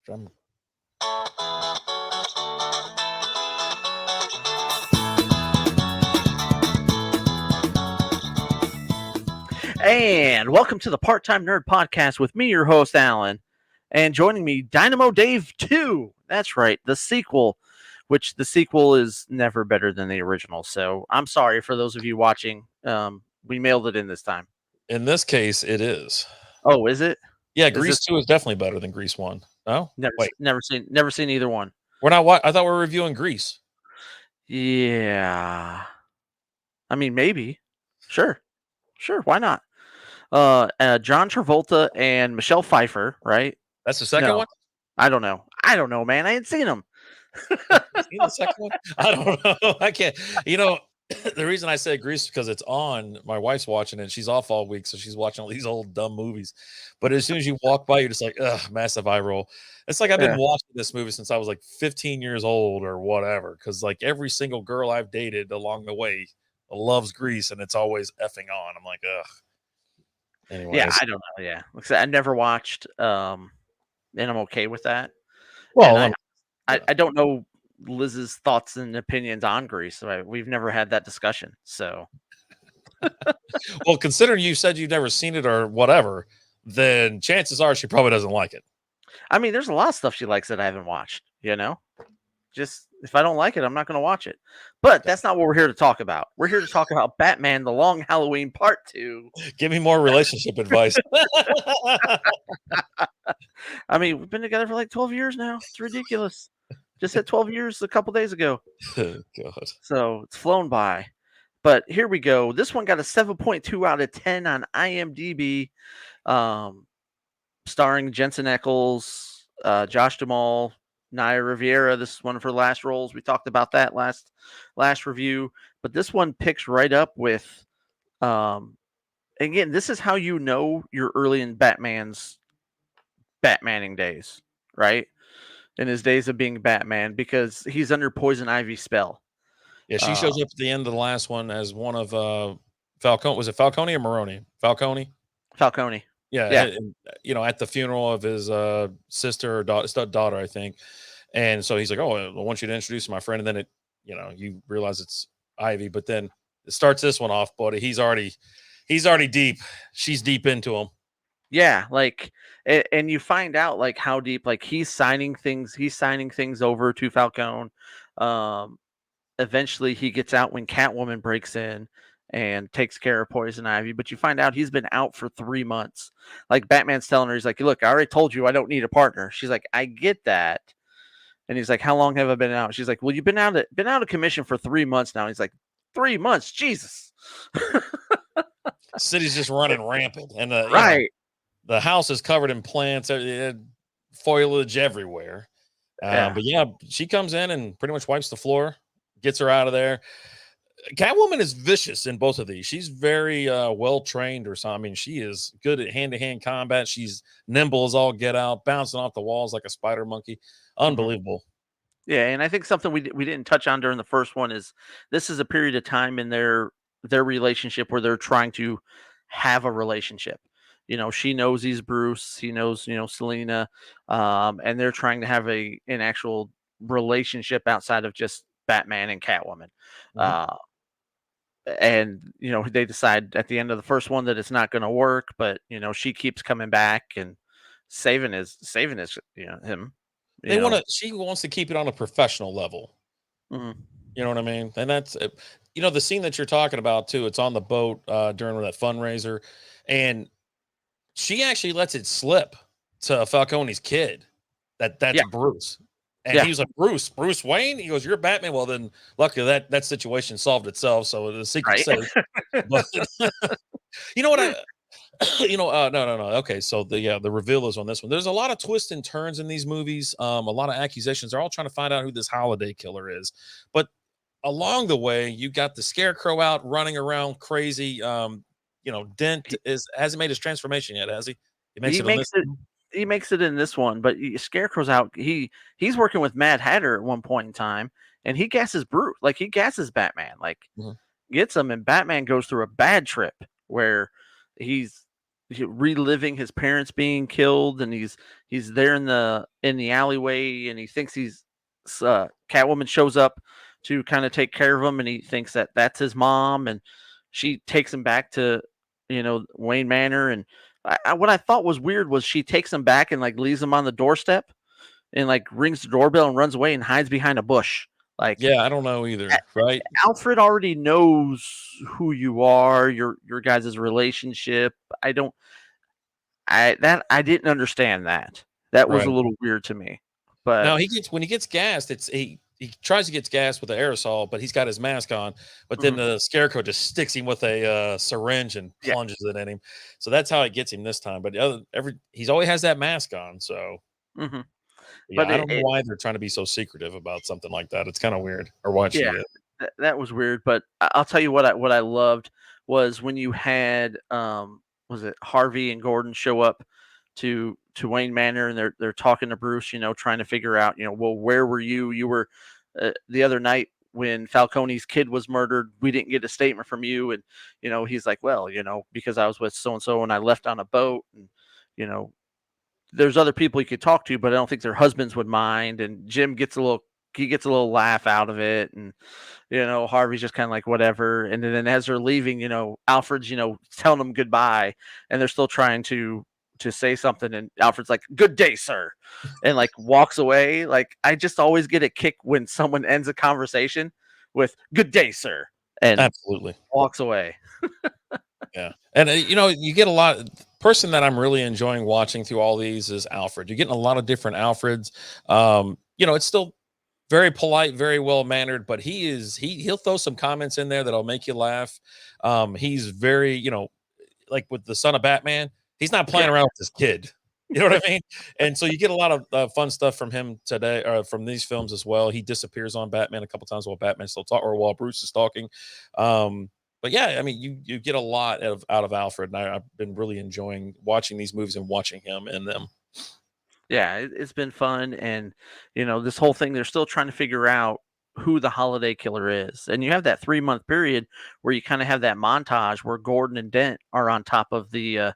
drum. And welcome to the Part-Time Nerd Podcast with me, your host, Alan. And joining me, Dynamo Dave 2. That's right, the sequel, which the sequel is never better than the original. So I'm sorry for those of you watching. We mailed it in this time. In this case, it is. Oh, is it? Yeah, Is Grease 2 is definitely better than Grease 1. No? Wait. Never seen either one. We're not I thought we were reviewing Grease. Yeah. I mean, maybe. Sure. Why not? John Travolta and Michelle Pfeiffer, right? That's the second one? I don't know, man. I ain't seen them. Seen the second one? I don't know. I can't. The reason I said Grease is because it's on. My wife's watching it. She's off all week, so she's watching all these old dumb movies. But as soon as you walk by, you're just like, ugh, massive eye roll. It's like I've been watching this movie since I was like 15 years old or whatever. Because like every single girl I've dated along the way loves Grease, and it's always effing on. I'm like, ugh. Anyways. Yeah, I don't know. Yeah, like I said, I never watched, and I'm okay with that. Well, I don't know Liz's thoughts and opinions on Grease. We've never had that discussion. So, well, considering you said you've never seen it or whatever, then chances are she probably doesn't like it. I mean, there's a lot of stuff she likes that I haven't watched. Just if I don't like it, I'm not going to watch it. But that's not what we're here to talk about. We're here to talk about Batman: The Long Halloween Part 2. Give me more relationship advice. I mean, we've been together for like 12 years now. It's ridiculous. Just hit 12 years a couple days ago. God. So it's flown by. But here we go. This one got a 7.2 out of 10 on IMDb. Starring Jensen Ackles, Josh Duhamel, Naya Riviera. This is one of her last roles. We talked about that last review. But this one picks right up with, again, this is how you know you're early in Batmanning days, right? In his days of being Batman, because he's under Poison Ivy's spell. Yeah, she shows up at the end of the last one as one of Falcone. Was it Falcone or Maroni? Falcone. Yeah. At the funeral of his sister or daughter, I think. And so he's like, "Oh, I want you to introduce my friend." And then you realize it's Ivy. But then it starts this one off, but he's already deep. She's deep into him. Yeah, and you find out like how deep, like he's signing things over to Falcone. Eventually he gets out when Catwoman breaks in and takes care of Poison Ivy, but you find out he's been out for 3 months. Like Batman's telling her, he's like, "Look, I already told you I don't need a partner." She's like, "I get that." And he's like, "How long have I been out?" She's like, "Well, you've been out of commission for 3 months now." And he's like, 3 months, Jesus. City's just running rampant, and right. The house is covered in plants, foliage everywhere. But yeah, she comes in and pretty much wipes the floor, gets her out of there. Catwoman is vicious in both of these. She's very well trained or something. I mean, she is good at hand-to-hand combat. She's nimble as all get out, bouncing off the walls like a spider monkey. Unbelievable. Yeah, and I think something we didn't touch on during the first one is this is a period of time in their relationship where they're trying to have a relationship. She knows he's Bruce. He knows, Selena, and they're trying to have an actual relationship outside of just Batman and Catwoman. And they decide at the end of the first one that it's not going to work, but she keeps coming back and saving his him. She wants to keep it on a professional level. Mm-hmm. You know what I mean? And that's the scene that you're talking about too. It's on the boat during that fundraiser, and she actually lets it slip to Falcone's kid. That's Bruce. And he was like, Bruce Wayne? He goes, "You're Batman." Well, then luckily that situation solved itself. So the secret's safe. But you know what? No. Okay. So the reveal is on this one. There's a lot of twists and turns in these movies. A lot of accusations. They're all trying to find out who this holiday killer is. But along the way, you got the Scarecrow out running around crazy. Dent hasn't made his transformation yet, has he? He makes it in this one, but Scarecrow's out. He's working with Mad Hatter at one point in time, and he gasses Bruce. Like he gasses Batman. Like gets him, and Batman goes through a bad trip where he's reliving his parents being killed, and he's there in the alleyway, and he thinks Catwoman shows up to kind of take care of him, and he thinks that that's his mom, and she takes him back to Wayne Manor, and what I thought was weird was she takes him back and like leaves him on the doorstep and like rings the doorbell and runs away and hides behind a bush. Like Yeah, I don't know either, right? Alfred already knows who you are, your guys' relationship. I don't I didn't understand that. That was a Right. little weird to me. But Now when he gets gassed, he tries to get gassed with the aerosol, but he's got his mask on. But then mhm, the scarecrow just sticks him with a syringe and yeah, plunges it in him. So that's how it gets him this time. But the other every he's always has that mask on. So mhm. yeah, But I don't know why they're trying to be so secretive about something like that. It's kind of weird, or why yeah, she is. that was weird. But I'll tell you what I loved was when you had was it Harvey and Gordon show up to Wayne Manor, and they're talking to Bruce, trying to figure out, well, where were you? You were the other night when Falcone's kid was murdered. We didn't get a statement from you, and he's like, well, because I was with so and so and I left on a boat, and you know there's other people you could talk to, but I don't think their husbands would mind. And Jim gets a little laugh out of it, and Harvey's just kind of like whatever. And then as they're leaving, Alfred's telling them goodbye, and they're still trying to say something, and Alfred's like, "Good day, sir," and like walks away. Like I just always get a kick when someone ends a conversation with "Good day, sir," and Absolutely. walks away. Yeah. And you get a lot person that I'm really enjoying watching through all these is Alfred. You're getting a lot of different Alfreds. It's still very polite, very well mannered, but he'll throw some comments in there that'll make you laugh. He's very, like with the son of Batman, he's not Yeah. playing around with his kid. You know what I mean? And so you get a lot of fun stuff from him today, or from these films as well. He disappears on Batman a couple times while Batman's still talking, or while Bruce is talking. But yeah, I mean, you get a lot out of Alfred, and I've been really enjoying watching these movies and watching him in them. Yeah, it's been fun, and this whole thing, they're still trying to figure out who the holiday killer is. And you have that 3-month period where you kind of have that montage where Gordon and Dent are on top of the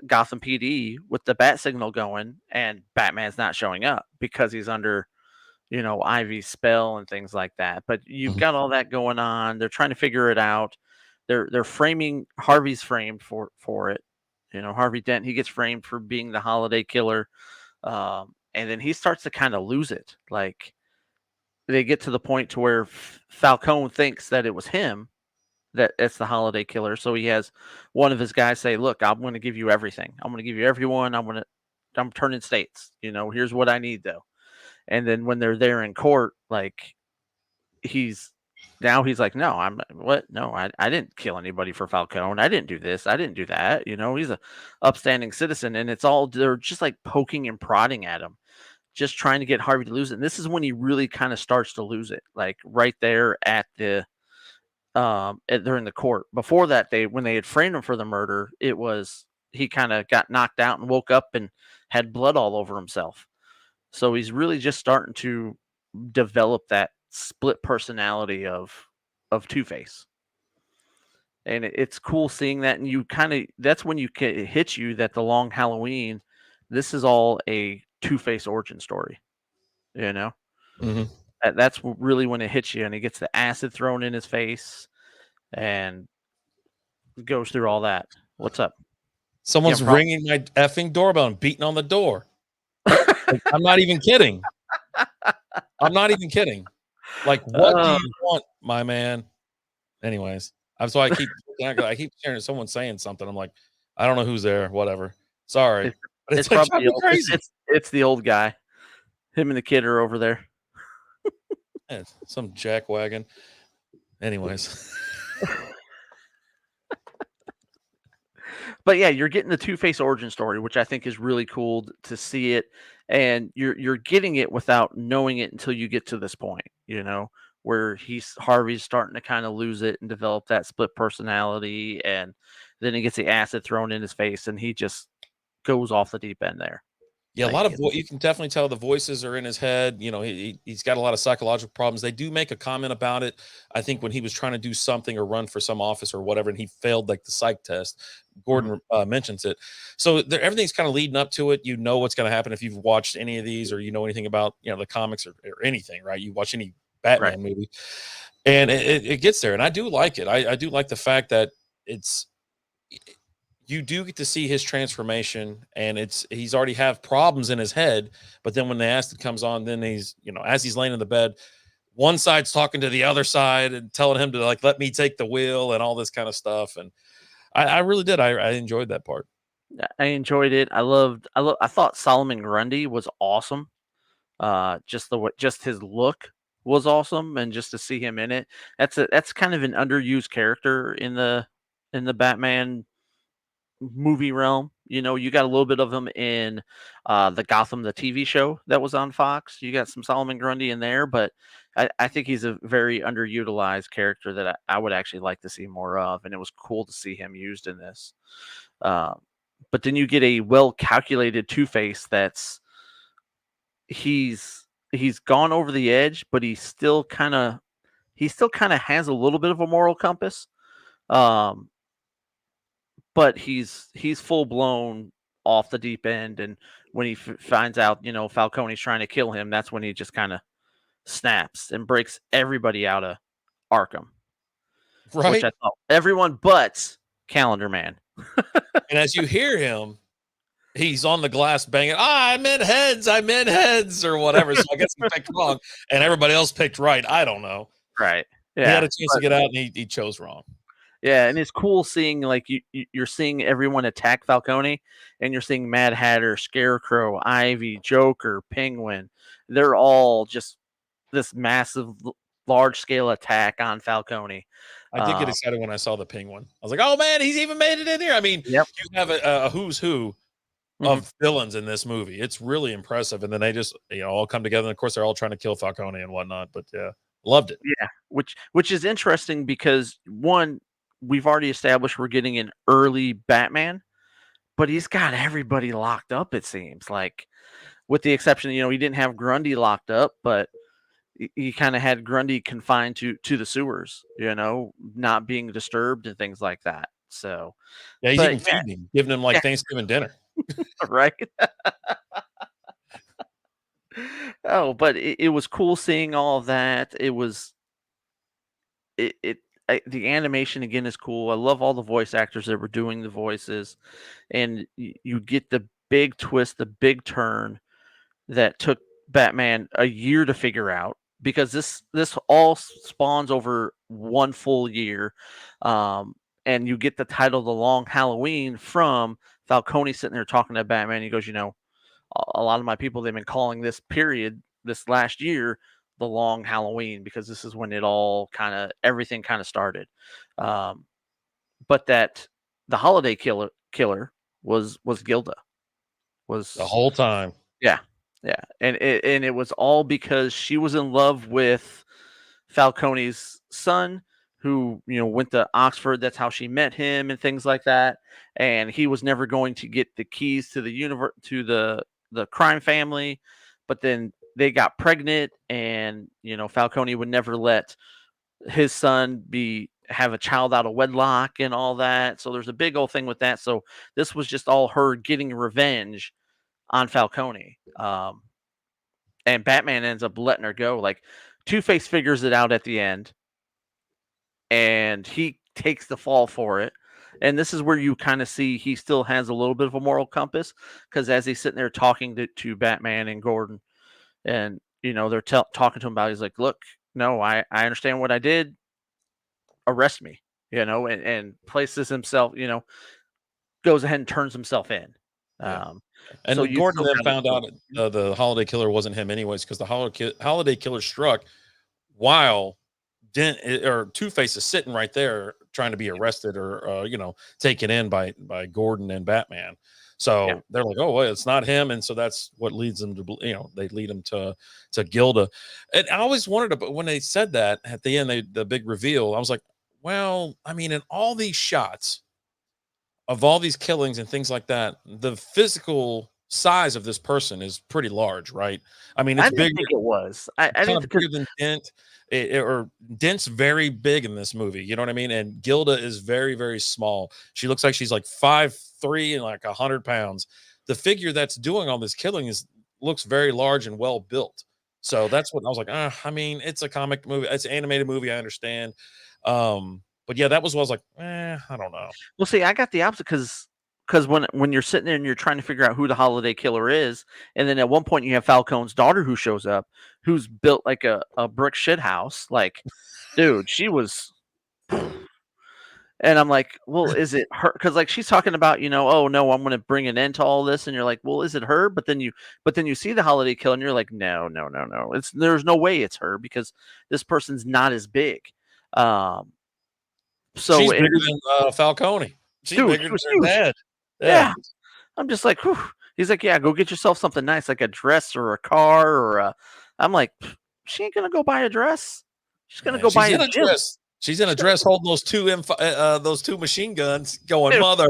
Gotham PD with the bat signal going, and Batman's not showing up because he's under Ivy's spell and things like that. But you've Mhm. got all that going on. They're trying to figure it out. They're framing Harvey's framed for it. Harvey Dent, he gets framed for being the holiday killer, and then he starts to kind of lose it. Like they get to the point to where Falcone thinks that it was him, that it's the holiday killer. So he has one of his guys say, "Look, I'm going to give you everything. I'm going to give you everyone. I'm turning states. Here's what I need though." And then when they're there in court, like he's he's like, "No, I'm what? No, I didn't kill anybody for Falcone. I didn't do this. I didn't do that. He's a upstanding citizen." And it's all they're just like poking and prodding at him, just trying to get Harvey to lose it. And this is when he really kind of starts to lose it, like right there at the during the court. Before that, when they had framed him for the murder, it was he kind of got knocked out and woke up and had blood all over himself. So he's really just starting to develop that split personality of Two Face, and it's cool seeing that. And you kind of that's when it hits you that the Long Halloween, this is all a Two Face origin story. You know, Mhm. that's really when it hits you, and he gets the acid thrown in his face and goes through all that. What's up? You have Someone's a problem? ringing my effing doorbell and beating on the door. Like, I'm not even kidding. I'm not even kidding. Like, what do Uh, you want, my man? Anyways, that's why I keep hearing someone saying something. I'm like, I don't know who's there. Whatever. Sorry, it's but it's it's like probably driving me crazy. it's the old guy. Him and the kid are over there. Yeah, it's some jackwagon. Anyways, But yeah, you're getting the Two Face origin story, which I think is really cool to see it, and you're getting it without knowing it until you get to this point, where Harvey's starting to kind of lose it and develop that split personality, and then he gets the acid thrown in his face, and he just goes off the deep end there. Yeah, a Like, lot of you can definitely tell the voices are in his head. You know, he's got a lot of psychological problems. They do make a comment about it. I think when he was trying to do something or run for some office or whatever, and he failed like the psych test. mhm, Gordon mentions it, so everything's kind of leading up to it. You know what's going to happen if you've watched any of these or you know anything about the comics or anything, right? You watch any right. Batman movie, and it gets there, and I do like it. I do like the fact that it's you do get to see his transformation and he's already have problems in his head, but then when the acid comes on, then he's as he's laying in the bed, one side's talking to the other side and telling him to like let me take the wheel and all this kind of stuff. And I really did. I enjoyed that part. I enjoyed it. I thought Solomon Grundy was awesome. Just just his look was awesome, and just to see him in it, that's kind of an underused character in the Batman movie realm. You know, you got a little bit of him in the Gotham, the TV show that was on Fox. You got some Solomon Grundy in there, but I think he's a very underutilized character that I would actually like to see more of, and it was cool to see him used in this. Uh, but then you get a well calculated Two Face that's he's gone over the edge, but he still kind of has a little bit of a moral compass. Um, but he's full blown off the deep end, and when he finds out, Falcone's trying to kill him, that's when he just kind of snaps and breaks everybody out of Arkham, which Right. I thought everyone but Calendar Man. And as you hear him, he's on the glass banging, I meant heads or whatever. So I guess he picked wrong and everybody else picked right. I don't know. Right. He had Yeah. a chance to get out and he chose wrong. Yeah, and it's cool seeing like you're seeing everyone attack Falcone, and you're seeing Mad Hatter, Scarecrow, Ivy, Joker, Penguin. They're all just this massive, large scale attack on Falcone. I did get Uh, excited when I saw the penguin. I was like, "Oh man, he's even made it in here." I mean, yep. you have a who's who Hmm. of villains in this movie. It's really impressive, and then they just all come together. And of course, they're all trying to kill Falcone and whatnot. But yeah, loved it. Yeah, which is interesting because one, we've already established we're getting an early Batman, but he's got everybody locked up. It seems like, with the exception, he didn't have Grundy locked up, but he kind of had Grundy confined to the sewers, not being disturbed and things like that. So, Yeah, he's but even feeding him, giving him like yeah, Thanksgiving dinner. yeah, right. Oh, but it was cool seeing all of that. The animation again is cool. I love all the voice actors that were doing the voices, and you get the big twist, the big turn that took Batman a year to figure out, because this all spawns over one full year, um, and you get the title "The Long Halloween" from Falcone sitting there talking to Batman. He goes, a lot of my people, they've been calling this period, this last year, the Long Halloween, because this is when it all everything kind of started. Um, but that the holiday killer was Gilda, The was whole time. yeah, yeah, and it was all because she was in love with Falcone's son, who went to Oxford. That's how she met him and things like that. And he was never going to get the keys to the universe, to the crime family. But then they got pregnant, and Falcone would never let his son be have a child out of wedlock and all that. So there's a big old thing with that. So this was just all her getting revenge on Falcone. And Batman ends up letting her go. Like, Two Face figures it out at the end, and he takes the fall for it. And this is where you kind of see he still has a little bit of a moral compass, because as he's sitting there talking to Batman and Gordon, and they're talking to him about, he's like, "Look, no, I understand what I did. Arrest me," and places himself, goes ahead and turns himself in. Yeah. Um, And so then you Gordon still then got found a out the holiday killer wasn't him anyways because the holiday killer struck while or Two Face is sitting right there trying to be arrested or taken in by Gordon and Batman. yeah. So they're like, oh well, it's not him, and so that's what leads them to they lead him to Gilda. And I always wondered about when they said that at the end, the big reveal. I was like, well, I mean, in all these shots of all these killings and things like that, the physical size of this person is pretty large, right? I mean, I it's didn't bigger, think it was. I kind didn't of because bigger than Dent, or Dent's very big in this movie. You know what I mean? And Gilda is very, very small. She looks like she's like 5'3" and like 100 pounds. The figure that's doing all this killing is looks very large and well built. So that's what I was like. I mean, it's a comic movie, it's an animated movie. I understand. But yeah, that was what I was like. I don't know. well, see, I got the opposite because when you're sitting there and you're trying to figure out who the holiday killer is, and then at one point you have Falcone's daughter who shows up, who's built like a brick shit house. Like, dude, she was. And I'm like, well, is it her? Because like she's talking about, oh no, I'm going to bring an end to all this, and you're like, well, is it her? But then you see the holiday kill, and you're like, no, no, no, no, there's no way it's her because this person's not as big. Um, so She's and bigger than Falcone. She's dude, bigger she than was her huge. dad. Yeah. Yeah, I'm just like, whew. He's like, yeah, go get yourself something nice, like a dress or a car or a. I'm like, she ain't gonna go buy a dress. She's gonna Yeah, go buy she's a in a gym. dress. She's in a She's gonna dress holding those two machine guns, going dude, mother.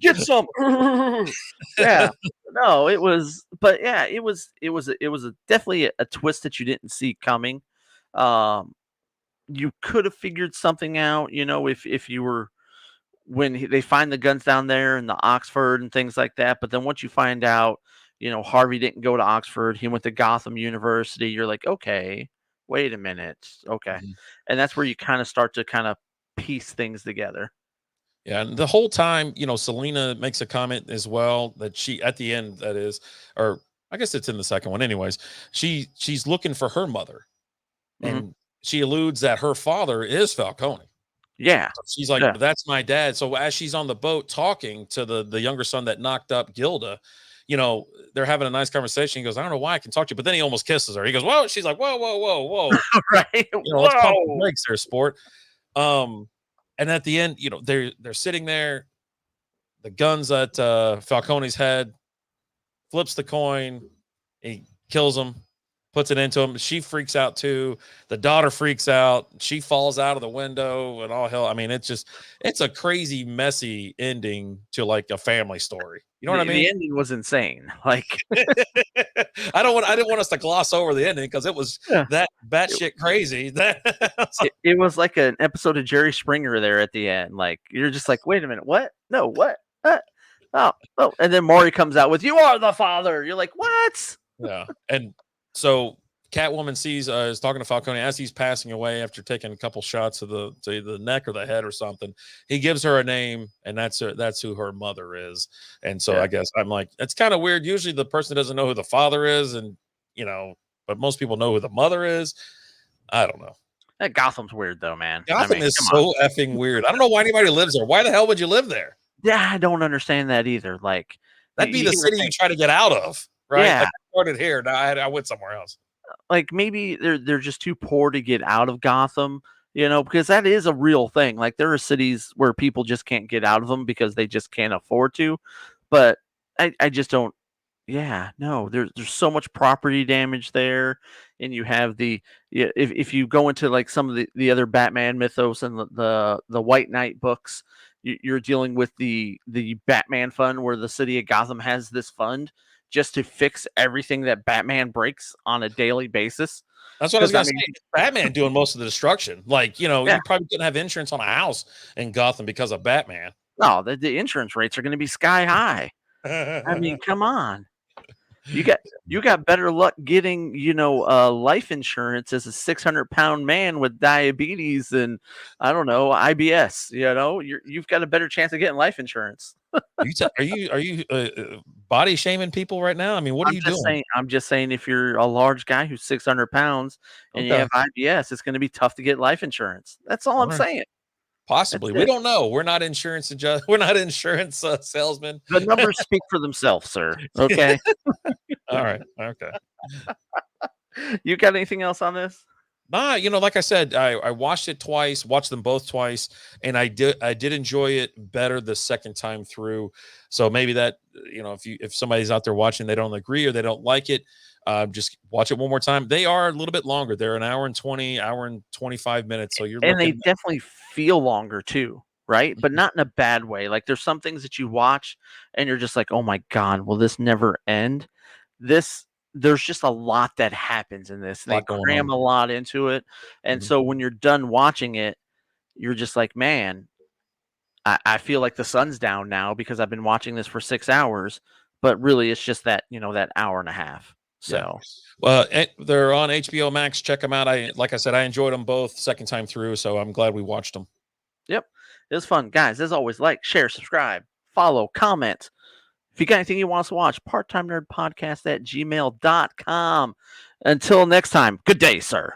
get some. Yeah. No, it was, but yeah, it was definitely a twist that you didn't see coming. Um, you could have figured something out, if you were when they find the guns down there in the Oxford and things like that. But then once you find out, Harvey didn't go to Oxford, he went to Gotham University. You're like, okay, wait a minute, okay, Mhm. and that's where you kind of start to kind of piece things together. Yeah, and the whole time, Selena makes a comment as well that she at the end, that is, or I guess it's in the second one, anyways. She's looking for her mother, Hmm. and she alludes that her father is Falcone. Yeah, So she's like, yeah. "That's my dad." So as she's on the boat talking to the younger son that knocked up Gilda, they're having a nice conversation. He goes, "I don't know why I can talk to you," but then he almost kisses her. He goes, "Whoa!" She's like, "Whoa, whoa, whoa, whoa!" Right. Let's pump the Whoa. brakes there, sport. Um, and at the end, they're sitting there, the guns at Falcone's head, flips the coin, he kills him, puts it into him. She freaks out too. The daughter freaks out. She falls out of the window and all hell. I mean, it's a crazy, messy ending to like a family story. You know what I The mean? ending was insane. Like, I didn't want us to gloss over the ending because it was yeah, that it, batshit crazy. That it was like an episode of Jerry Springer there at the end. Like, you're just like, wait a minute, what? No, what? Oh, oh, and then Maury comes out with, "You are the father." You're like, what? Yeah, and so Catwoman is talking to Falcone as he's passing away after taking a couple shots to the neck or the head or something. He gives her a name, and that's who her mother is. And so Yeah, I guess I'm like, it's kind of weird. Usually the person doesn't know who the father is, and you know, but most people know who the mother is. I don't know. that Gotham's weird though, man. I Gotham mean, is come on. so effing weird. I don't know why anybody lives there. Why the hell would you live there? Yeah, I don't understand that either. Like, That'd be you the hear the city you thing. try to get out of, right? Yeah, Like I started here, now I went somewhere else. like maybe they're just too poor to get out of Gotham, because that is a real thing. Like there are cities where people just can't get out of them because they just can't afford to. But I just don't. Yeah, no, there's so much property damage there, and you have yeah, if you go into like some of the other Batman mythos and the White Knight books, you're dealing with the Batman fund where the city of Gotham has this fund just to fix everything that Batman breaks on a daily basis. That's what I was Because I gonna say. mean, It's Batman doing most of the destruction. Like, yeah, you probably couldn't have insurance on a house in Gotham because of Batman. no, the insurance rates are going to be sky high. I mean, come on. You got you got better luck getting, life insurance as a 600-pound man with diabetes and I don't know, IBS, you've got a better chance of getting life insurance. Are you body shaming people right now? I mean, what are you doing? I'm just saying if you're a large guy who's 600 pounds and you Okay. have IBS, it's going to be tough to get life insurance. That's all All I'm right. saying. That's Possibly. We it. don't know. We're not we're not insurance salesmen. The numbers speak for themselves, sir. Okay. All right. Okay. You got anything else on this? Nah, like I said, I watched it twice, watched them both twice, and I did enjoy it better the second time through. So maybe that, if somebody's out there watching, they don't agree or they don't like it, just watch it one more time. They are a little bit longer. They're an hour and 20, hour and 25 minutes. So you're And they looking, definitely feel longer too. right? But not in a bad way. Like there's some things that you watch and you're just like, oh my God, will this never end? There's just a lot that happens in this. A And they lot going cram on. a lot into it. And Mhm. so when you're done watching it, you're just like, man, I feel like the sun's down now because I've been watching this for 6 hours. But really it's just that, that hour and a half. Yeah. So Well, they're on HBO Max. Check them out. Like I said, I enjoyed them both second time through, so I'm glad we watched them. yep. It was fun. Guys, as always, like, share, subscribe, follow, comment. If you got anything you want us to watch, parttimenerdpodcast@gmail.com. Until next time, good day, sir.